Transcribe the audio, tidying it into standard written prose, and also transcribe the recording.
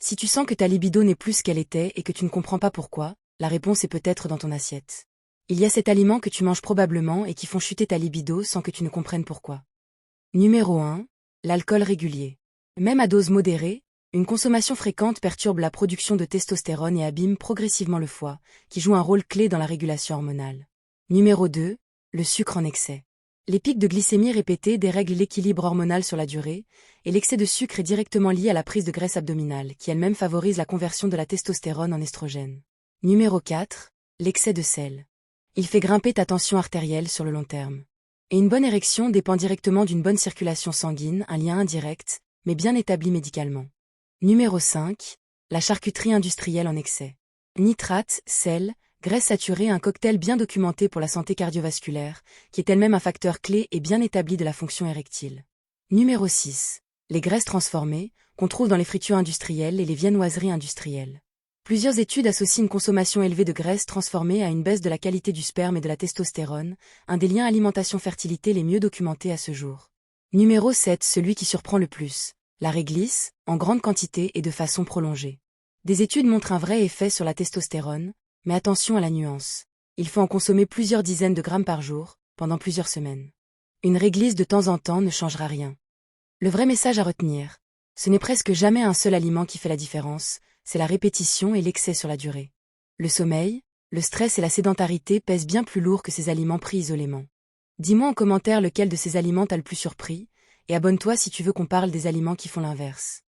Si tu sens que ta libido n'est plus ce qu'elle était et que tu ne comprends pas pourquoi, la réponse est peut-être dans ton assiette. Il y a cet aliment que tu manges probablement et qui font chuter ta libido sans que tu ne comprennes pourquoi. Numéro 1. L'alcool régulier. Même à dose modérée, une consommation fréquente perturbe la production de testostérone et abîme progressivement le foie, qui joue un rôle clé dans la régulation hormonale. Numéro 2. Le sucre en excès. Les pics de glycémie répétés dérèglent l'équilibre hormonal sur la durée, et l'excès de sucre est directement lié à la prise de graisse abdominale, qui elle-même favorise la conversion de la testostérone en estrogène. Numéro 4. L'excès de sel. Il fait grimper ta tension artérielle sur le long terme. Et une bonne érection dépend directement d'une bonne circulation sanguine, un lien indirect, mais bien établi médicalement. Numéro 5. La charcuterie industrielle en excès. Nitrates, sel, graisse saturée, un cocktail bien documenté pour la santé cardiovasculaire, qui est elle-même un facteur clé et bien établi de la fonction érectile. Numéro 6. Les graisses transformées, qu'on trouve dans les fritures industrielles et les viennoiseries industrielles. Plusieurs études associent une consommation élevée de graisses transformées à une baisse de la qualité du sperme et de la testostérone, un des liens alimentation-fertilité les mieux documentés à ce jour. Numéro 7. Celui qui surprend le plus. La réglisse, en grande quantité et de façon prolongée. Des études montrent un vrai effet sur la testostérone, mais attention à la nuance. Il faut en consommer plusieurs dizaines de grammes par jour, pendant plusieurs semaines. Une réglisse de temps en temps ne changera rien. Le vrai message à retenir, ce n'est presque jamais un seul aliment qui fait la différence, c'est la répétition et l'excès sur la durée. Le sommeil, le stress et la sédentarité pèsent bien plus lourd que ces aliments pris isolément. Dis-moi en commentaire lequel de ces aliments t'a le plus surpris, et abonne-toi si tu veux qu'on parle des aliments qui font l'inverse.